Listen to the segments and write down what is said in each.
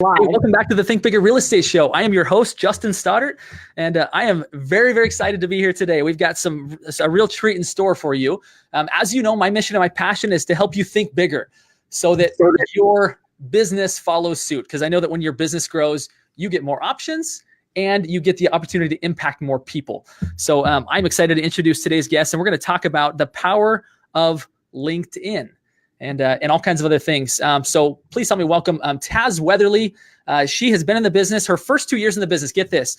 Hey, welcome back to the Think Bigger Real Estate Show. I am your host, Justin Stoddart, and I am very, very excited to be here today. We've got a real treat in store for you. As you know, my mission and my passion is to help you think bigger so that your business follows suit. Because I know that when your business grows, you get more options and you get the opportunity to impact more people. So I'm excited to introduce today's guest, and we're going to talk about the power of LinkedIn. And all kinds of other things. So please help me welcome Tazz Weatherly. She has been in the business. Her first 2 years in the business, get this.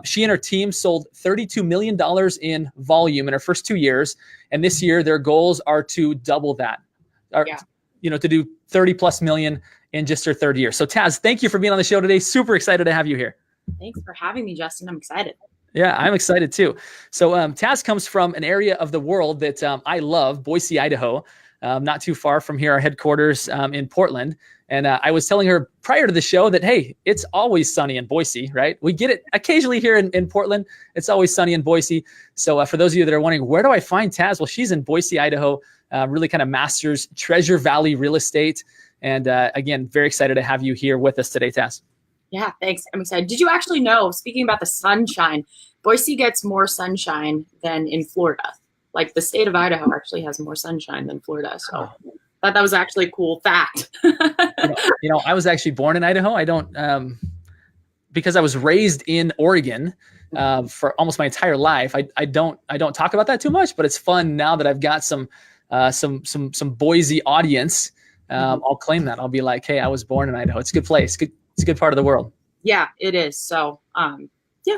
She and her team sold $32 million in volume in her first 2 years. And this year, their goals are to double that, to do 30 plus million in just her third year. So Tazz, thank you for being on the show today. Super excited to have you here. Thanks for having me, Justin. I'm excited. Yeah, I'm excited too. So Tazz comes from an area of the world that I love, Boise, Idaho. Not too far from here, our headquarters in Portland. And I was telling her prior to the show that, hey, it's always sunny in Boise, right? We get it occasionally here in Portland. It's always sunny in Boise. So for those of you that are wondering, where do I find Tazz? Well, she's in Boise, Idaho, really kind of masters Treasure Valley real estate. And again, very excited to have you here with us today, Tazz. Yeah, thanks. I'm excited. Did you actually know, speaking about the sunshine, Boise gets more sunshine than in Florida? Like the state of Idaho actually has more sunshine than Florida. So I thought that was actually a cool fact. I was actually born in Idaho. I don't, because I was raised in Oregon for almost my entire life. I don't talk about that too much, but it's fun now that I've got some Boise audience. I'll claim that. I'll be like, hey, I was born in Idaho. It's a good place. It's a good part of the world. Yeah, it is. So, yeah.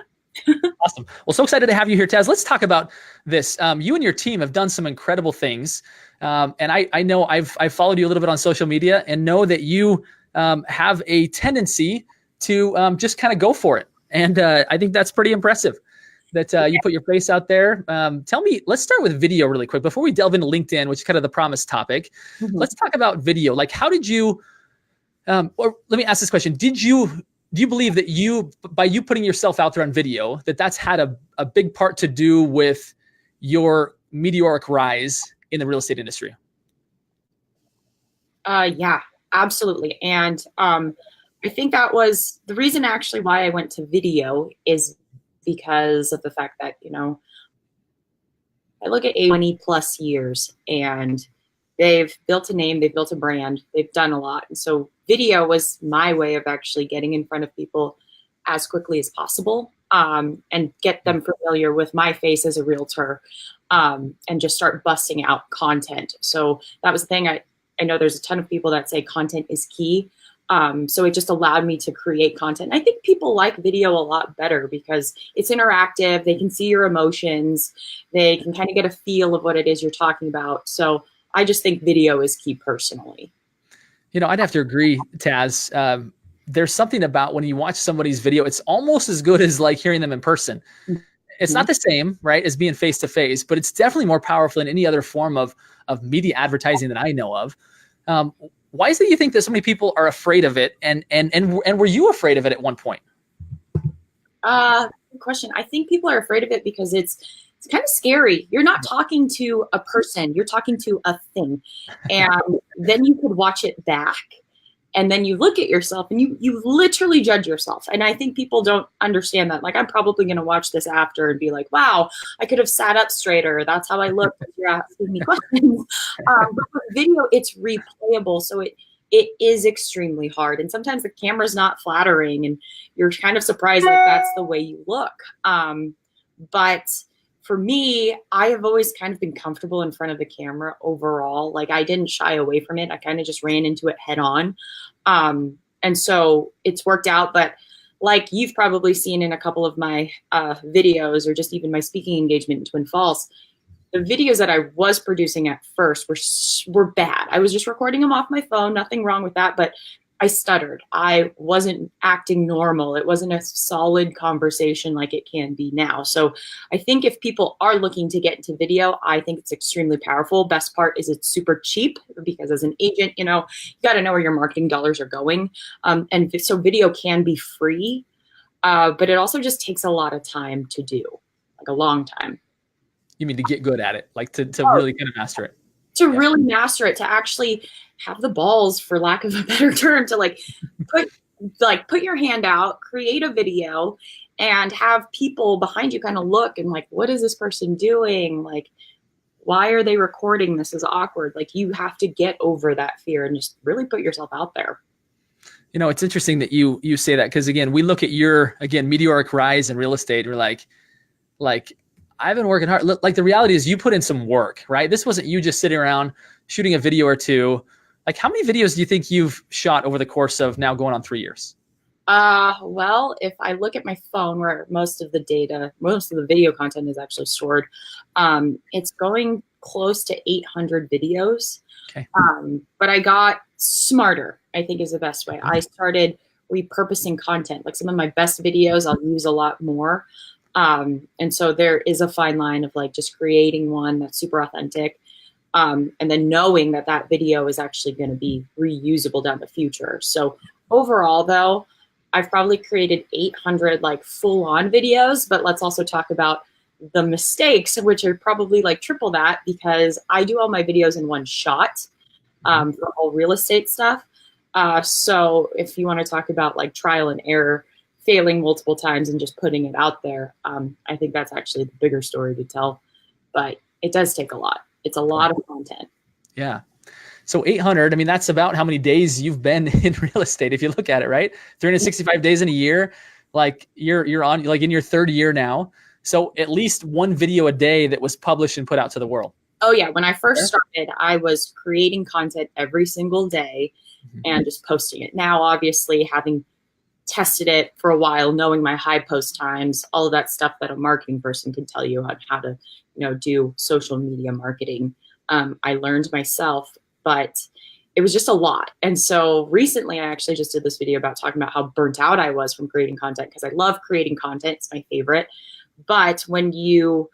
Awesome. Well, so excited to have you here, Tazz. Let's talk about this. You and your team have done some incredible things. And I know I've followed you a little bit on social media and know that you have a tendency to just kind of go for it. And I think that's pretty impressive that you put your face out there. Tell me, let's start with video really quick before we delve into LinkedIn, which is kind of the promised topic. Mm-hmm. Let's talk about video. Like, how did you, or let me ask this question. Do you believe that by you putting yourself out there on video, that's had a big part to do with your meteoric rise in the real estate industry? Yeah, absolutely. And I think that was the reason actually why I went to video is because of the fact that, I look at 20 plus years and they've built a name, they've built a brand, they've done a lot. And so video was my way of actually getting in front of people as quickly as possible and get them familiar with my face as a realtor and just start busting out content. So that was the thing. I know there's a ton of people that say content is key. So it just allowed me to create content. I think people like video a lot better because it's interactive. They can see your emotions. They can kind of get a feel of what it is you're talking about. So I just think video is key personally. I'd have to agree, Tazz. There's something about when you watch somebody's video, it's almost as good as like hearing them in person. It's not the same, right, as being face to face, but it's definitely more powerful than any other form of media advertising that I know of. Why is it you think that so many people are afraid of it? And were you afraid of it at one point? Good question. I think people are afraid of it because it's kind of scary. You're not talking to a person, you're talking to a thing. And then you could watch it back. And then you look at yourself and you literally judge yourself. And I think people don't understand that. Like, I'm probably going to watch this after and be like, wow, I could have sat up straighter. That's how I look if you're asking me questions. But with video, it's replayable. So it is extremely hard. And sometimes the camera's not flattering and you're kind of surprised that that's the way you look. But for me, I have always kind of been comfortable in front of the camera overall. Like, I didn't shy away from it. I kind of just ran into it head on. And so it's worked out. But like you've probably seen in a couple of my videos or just even my speaking engagement in Twin Falls, the videos that I was producing at first were bad. I was just recording them off my phone. Nothing wrong with that. But I stuttered. I wasn't acting normal. It wasn't a solid conversation like it can be now. So I think if people are looking to get into video, I think it's extremely powerful. Best part is it's super cheap because as an agent, you got to know where your marketing dollars are going. And so video can be free, but it also just takes a lot of time to do, like a long time. You mean to get good at it, like to really kind of master it? To really master it, to actually have the balls, for lack of a better term, to like put like put your hand out, create a video, and have people behind you kind of look and like, what is this person doing? Like, why are they recording? This is awkward. Like, you have to get over that fear and just really put yourself out there. You know, it's interesting that you say that, because again, we look at your, again, meteoric rise in real estate. We're like I've been working hard. Like, the reality is you put in some work, right? This wasn't you just sitting around shooting a video or two. Like, how many videos do you think you've shot over the course of now going on 3 years? Well, if I look at my phone where most of the video content is actually stored, it's going close to 800 videos. Okay. But I got smarter, I think is the best way. I started repurposing content. Like, some of my best videos, I'll use a lot more. And so there is a fine line of like just creating one that's super authentic. And then knowing that that video is actually going to be reusable down the future. So overall though, I've probably created 800 like full-on videos, but let's also talk about the mistakes, which are probably like triple that, because I do all my videos in one shot for all real estate stuff. So if you want to talk about like trial and error, failing multiple times and just putting it out there, I think that's actually the bigger story to tell. But it does take a lot. It's a lot of content. Yeah. So 800, I mean, that's about how many days you've been in real estate, if you look at it, right? 365 days in a year, like you're on like in your third year now. So at least one video a day that was published and put out to the world. Oh yeah. When I first started, I was creating content every single day and just posting it. Now, obviously, having tested it for a while, knowing my high post times, all of that stuff that a marketing person can tell you on how to, do social media marketing. I learned myself, but it was just a lot. And so recently I actually just did this video about talking about how burnt out I was from creating content, because I love creating content. It's my favorite. But when you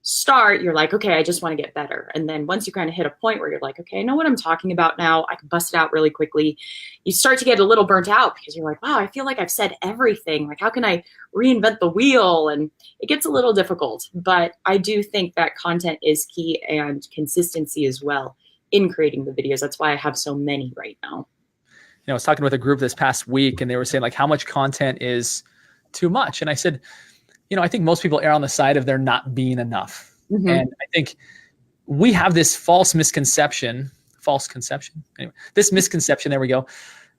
start, you're like, okay, I just want to get better. And then once you kind of hit a point where you're like, okay, I know what I'm talking about now, I can bust it out really quickly, you start to get a little burnt out, because you're like, wow, I feel like I've said everything. Like, how can I reinvent the wheel? And it gets a little difficult. But I do think that content is key, and consistency as well in creating the videos. That's why I have so many right now. I was talking with a group this past week, and they were saying like, how much content is too much? And I said, I think most people err on the side of there not being enough. And I think we have this misconception, there we go,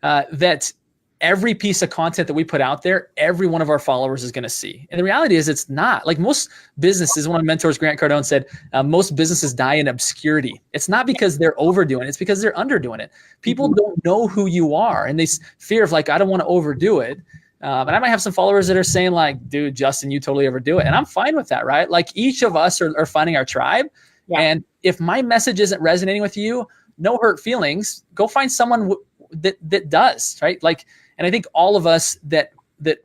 that every piece of content that we put out there, every one of our followers is going to see. And the reality is it's not. Like, most businesses, one of my mentors, Grant Cardone, said, most businesses die in obscurity. It's not because they're overdoing it. It's because they're underdoing it. People don't know who you are, and they fear of like, I don't want to overdo it. And I might have some followers that are saying like, dude, Justin, you totally overdo it. And I'm fine with that, right? Like, each of us are finding our tribe. Yeah. And if my message isn't resonating with you, no hurt feelings, go find someone that does, right? Like, and I think all of us that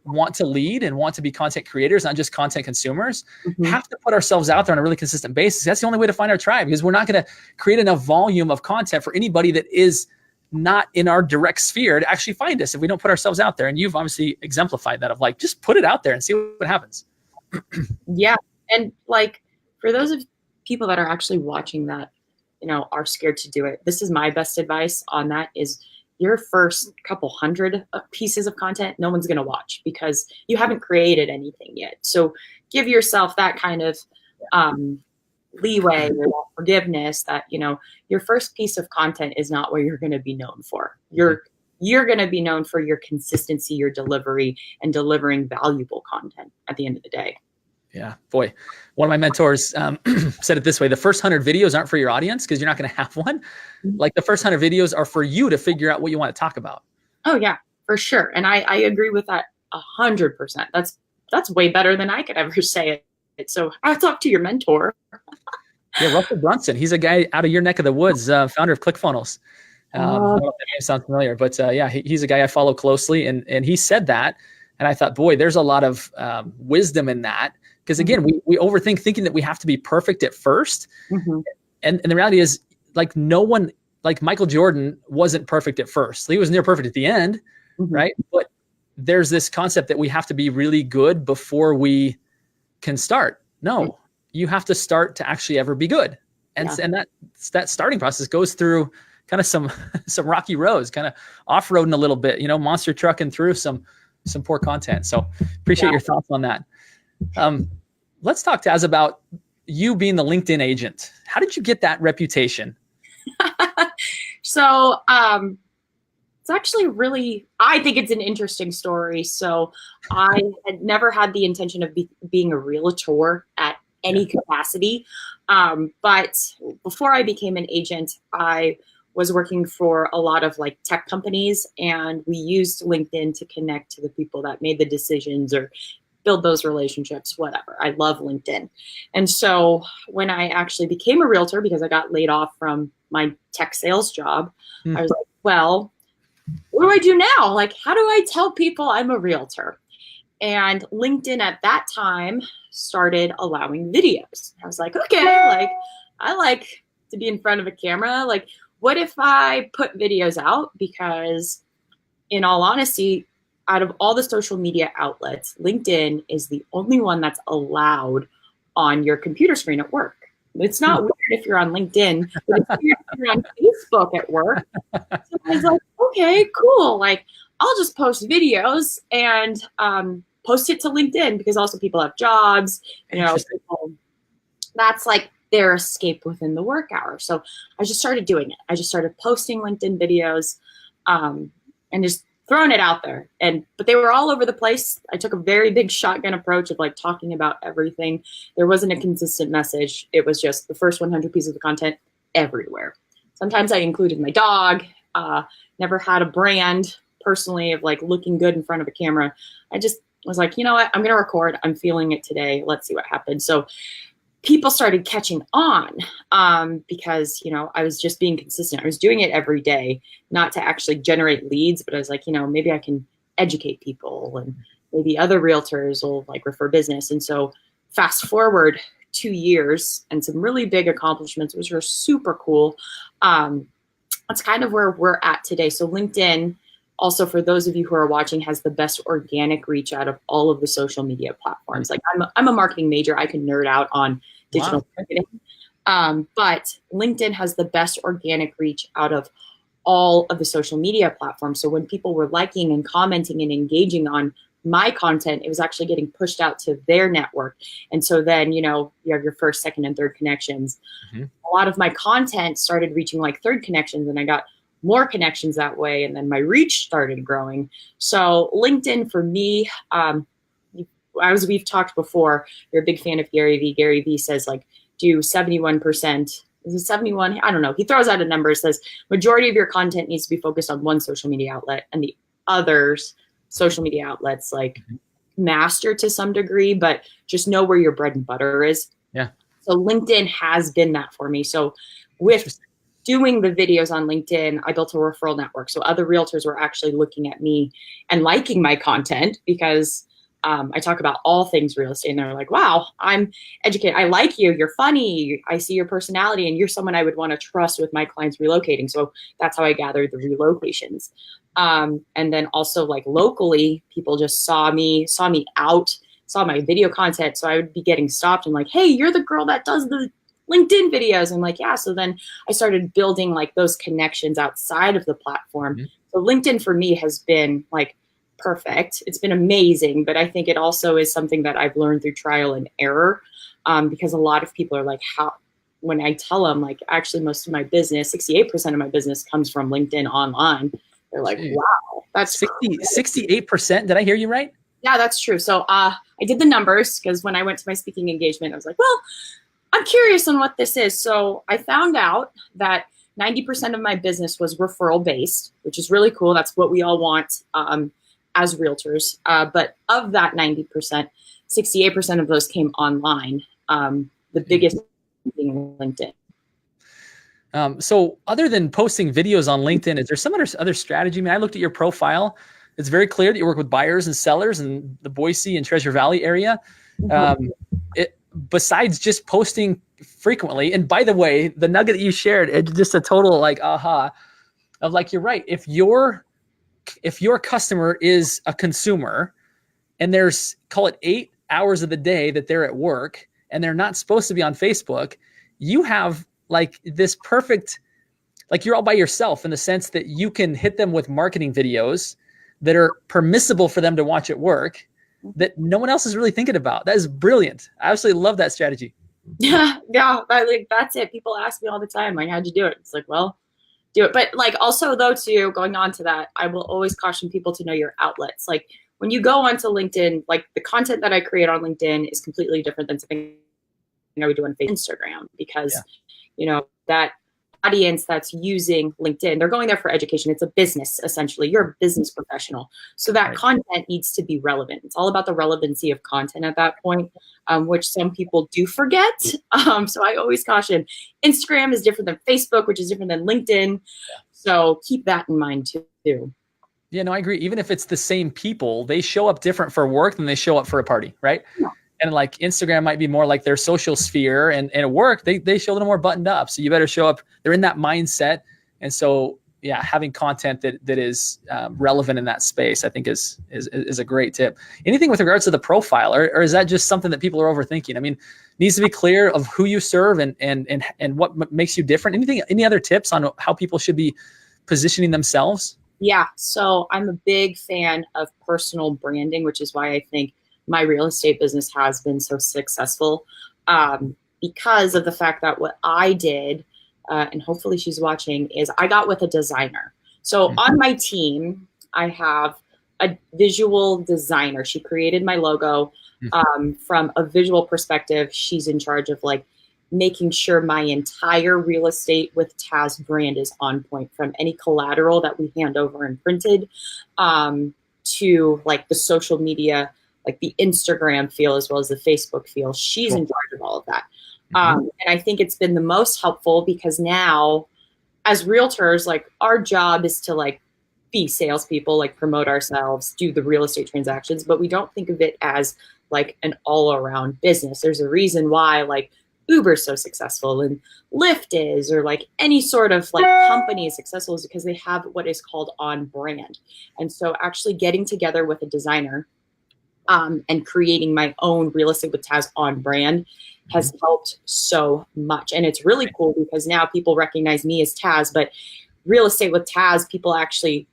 want to lead and want to be content creators, not just content consumers, have to put ourselves out there on a really consistent basis. That's the only way to find our tribe, because we're not going to create enough volume of content for anybody that is not in our direct sphere to actually find us if we don't put ourselves out there. And you've obviously exemplified that, of like, just put it out there and see what happens. Yeah. And like, for those of people that are actually watching that, are scared to do it, this is my best advice on that: is your first couple hundred pieces of content, no one's going to watch, because you haven't created anything yet. So give yourself that kind of leeway or forgiveness that, your first piece of content is not what you're going to be known for. You're going to be known for your consistency, your delivery, and delivering valuable content at the end of the day. Yeah, boy. One of my mentors said it this way: the first 100 videos aren't for your audience, because you're not going to have one. Like, the first 100 videos are for you to figure out what you want to talk about. Oh yeah, for sure. And I agree with that 100%. That's way better than I could ever say it. So I'll talk to your mentor. Yeah, Russell Brunson. He's a guy out of your neck of the woods, founder of ClickFunnels. I don't know if that name sounds familiar, but yeah, he's a guy I follow closely, and he said that, and I thought, boy, there's a lot of wisdom in that, because again, we overthink, thinking that we have to be perfect at first, and the reality is, like, no one, like Michael Jordan wasn't perfect at first. He was near perfect at the end, right? But there's this concept that we have to be really good before we can start. No. You have to start to actually ever be good. And that starting process goes through, kind of some some rocky roads, kind of off-roading a little bit, monster trucking through some poor content. So appreciate your thoughts on that. Let's talk, Tazz, about you being the LinkedIn agent. How did you get that reputation? So it's actually I think it's an interesting story. So I had never had the intention of being a realtor at any capacity. But before I became an agent, I was working for a lot of like tech companies, and we used LinkedIn to connect to the people that made the decisions or build those relationships, whatever. I love LinkedIn. And so when I actually became a realtor, because I got laid off from my tech sales job, I was like, well, what do I do now? Like, how do I tell people I'm a realtor? And LinkedIn at that time started allowing videos. I was like, okay, like I like to be in front of a camera. Like, what if I put videos out? Because in all honesty, out of all the social media outlets, LinkedIn is the only one that's allowed on your computer screen at work. It's not weird if you're on LinkedIn, but it's weird if you're on Facebook at work. So I was like, okay, cool. Like, I'll just post videos and post it to LinkedIn, because also people have jobs. That's like their escape within the work hour. So I just started doing it. I just started posting LinkedIn videos and just throwing it out there. But they were all over the place. I took a very big shotgun approach of like talking about everything. There wasn't a consistent message. It was just the first 100 pieces of content everywhere. Sometimes I included my dog. Never had a brand personally of like looking good in front of a camera. I just was like, you know what? I'm going to record. I'm feeling it today. Let's see what happens. So people started catching on because, I was just being consistent. I was doing it every day, not to actually generate leads, but I was like, maybe I can educate people, and maybe other realtors will like refer business. And so fast forward 2 years and some really big accomplishments, which were super cool. That's kind of where we're at today. So LinkedIn, also for those of you who are watching, has the best organic reach out of all of the social media platforms. Like I'm a marketing major. I can nerd out on digital marketing. But LinkedIn has the best organic reach out of all of the social media platforms. So when people were liking and commenting and engaging on my content, it was actually getting pushed out to their network. And so then, you have your first, second, and third connections. Mm-hmm. A lot of my content started reaching like third connections, and I got more connections that way. And then my reach started growing. So LinkedIn for me, we've talked before, you're a big fan of Gary Vee. Gary Vee says like do 71%. Is it 71? I don't know. He throws out a number, says majority of your content needs to be focused on one social media outlet, and the others social media outlets like master to some degree, but just know where your bread and butter is. Yeah. So LinkedIn has been that for me. So with doing the videos on LinkedIn, I built a referral network. So other realtors were actually looking at me and liking my content because I talk about all things real estate, and they're like, wow, I'm educated. I like you. You're funny. I see your personality, and you're someone I would want to trust with my clients relocating. So that's how I gathered the relocations. And then also like locally, people just saw me out, saw my video content. So I would be getting stopped and like, hey, you're the girl that does the LinkedIn videos. I'm like, yeah. So then I started building like those connections outside of the platform. Mm-hmm. So LinkedIn for me has been like perfect. It's been amazing, but I think it also is something that I've learned through trial and error, because a lot of people are like, when I tell them like, actually most of my business, 68% of my business comes from LinkedIn online. They're like, wow, that's 68%. Did I hear you right? Yeah, that's true. So I did the numbers, because when I went to my speaking engagement, I was like, well, I'm curious on what this is. So I found out that 90% of my business was referral based, which is really cool. That's what we all want as realtors. But of that 90%, 68% of those came online. The biggest being LinkedIn. So other than posting videos on LinkedIn, is there some other strategy? I mean, I looked at your profile. It's very clear that you work with buyers and sellers in the Boise and Treasure Valley area. Besides just posting frequently, and by the way, the nugget that you shared, it's just a total like aha of like, you're right. If your customer is a consumer and there's, call it 8 hours of the day that they're at work and they're not supposed to be on Facebook, you have like this perfect like you're all by yourself in the sense that you can hit them with marketing videos that are permissible for them to watch at work that no one else is really thinking about. That is brilliant. I absolutely love that strategy. Yeah, like that's it. People ask me all the time, like, how'd you do it? It's like, well, do it. But like also though too, going on to that, I will always caution people to know your outlets. Like when you go onto LinkedIn, like the content that I create on LinkedIn is completely different than something I would do on Instagram, because you know, that audience that's using LinkedIn, they're going there for education. It's a business, essentially. You're a business professional. So that content needs to be relevant. It's all about the relevancy of content at that point, which some people do forget. So I always caution, Instagram is different than Facebook, which is different than LinkedIn. So keep that in mind too. Yeah, no, I agree. Even if it's the same people, they show up different for work than they show up for a party, right? Yeah. And like Instagram might be more like their social sphere, and at work, they show a little more buttoned up. So you better show up. They're in that mindset. And so, yeah, having content that is relevant in that space, I think is a great tip. Anything with regards to the profile, or is that just something that people are overthinking? I mean, needs to be clear of who you serve and what makes you different. Any other tips on how people should be positioning themselves? Yeah. So I'm a big fan of personal branding, which is why I think my real estate business has been so successful, because of the fact that what I did, and hopefully she's watching, is I got with a designer. So on my team, I have a visual designer. She created my logo. From a visual perspective, she's in charge of like making sure my entire real estate with Tazz brand is on point, from any collateral that we hand over and printed, to like the social media, like the Instagram feel as well as the Facebook feel. She's in charge of all of that. And I think it's been the most helpful, because now as realtors, like our job is to like be salespeople, like promote ourselves, do the real estate transactions, but we don't think of it as like an all around business. There's a reason why like Uber's so successful and Lyft is, or like any sort of like company is successful, is because they have what is called on brand. And so actually getting together with a designer and creating my own real estate with Tazz on brand has helped so much. And it's really cool because now people recognize me as Tazz, but real estate with Tazz, people actually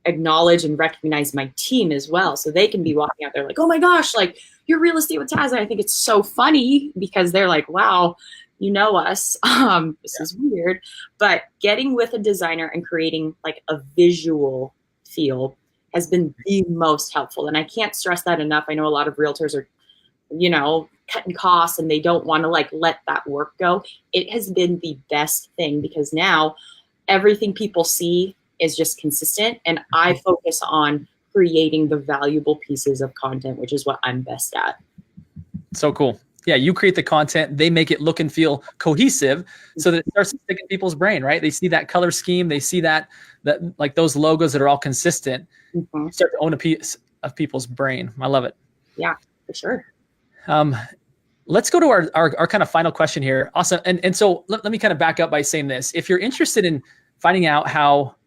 acknowledge and recognize my team as well. So they can be walking out there like, oh my gosh, like you're real estate with Tazz. And I think it's so funny because they're like, wow, you know us. This is weird. But getting with a designer and creating like a visual feel has been the most helpful. And I can't stress that enough. I know a lot of realtors are, you know, cutting costs and they don't want to like let that work go. It has been the best thing because now everything people see is just consistent. And I focus on creating the valuable pieces of content, which is what I'm best at. So cool. Yeah, you create the content, they make it look and feel cohesive so that it starts to stick in people's brain, right? They see that color scheme, they see that like those logos that are all consistent, start to own a piece of people's brain. I love it. Yeah, for sure. Let's go to our kind of final question here. Awesome. And so let me kind of back up by saying this. If you're interested in finding out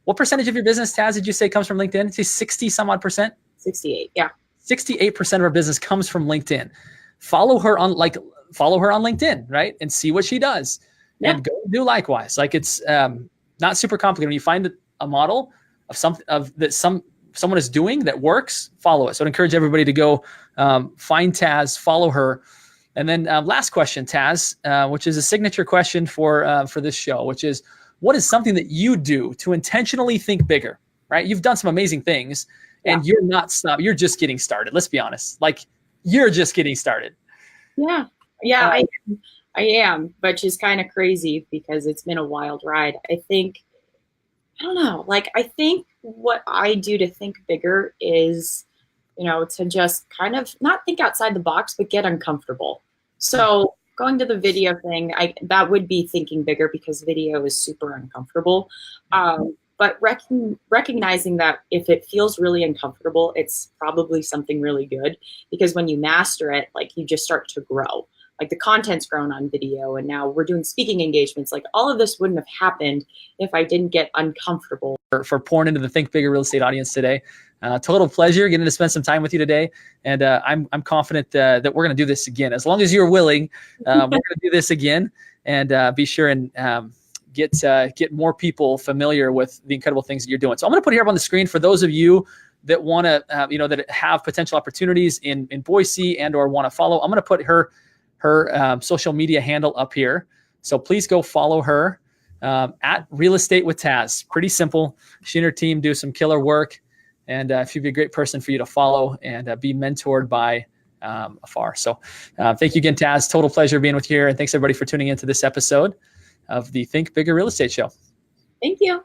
what percentage of your business, Tazz, did you say comes from LinkedIn? Say 60 some odd percent? 68, yeah. 68% of our business comes from LinkedIn. Follow her on LinkedIn, right? And see what she does. Yeah. And go do likewise. Like it's not super complicated. When you find a model of someone is doing that works, follow it. So I'd encourage everybody to go find Tazz, follow her. And then last question, Tazz, which is a signature question for this show, which is, what is something that you do to intentionally think bigger, right? You've done some amazing things and you're not stopped. You're just getting started. Let's be honest. Like you're just getting started. Yeah. I am, but it's kind of crazy because it's been a wild ride. I don't know. Like, I think what I do to think bigger is, you know, to just kind of not think outside the box, but get uncomfortable. So going to the video thing, that would be thinking bigger because video is super uncomfortable. But recognizing that if it feels really uncomfortable, it's probably something really good, because when you master it, like you just start to grow. Like the content's grown on video and now we're doing speaking engagements. Like all of this wouldn't have happened if I didn't get uncomfortable. For pouring into the Think Bigger real estate audience today. Total pleasure getting to spend some time with you today. And I'm confident that we're going to do this again. As long as you're willing, we're going to do this again. And be sure and get more people familiar with the incredible things that you're doing. So I'm going to put it here up on the screen for those of you that want to, that have potential opportunities in Boise and or want to follow. I'm going to put her social media handle up here. So please go follow her at Real Estate with Tazz. Pretty simple. She and her team do some killer work, and she'd be a great person for you to follow and be mentored by afar. So thank you again, Tazz. Total pleasure being with you here. And thanks everybody for tuning into this episode of the Think Bigger Real Estate Show. Thank you.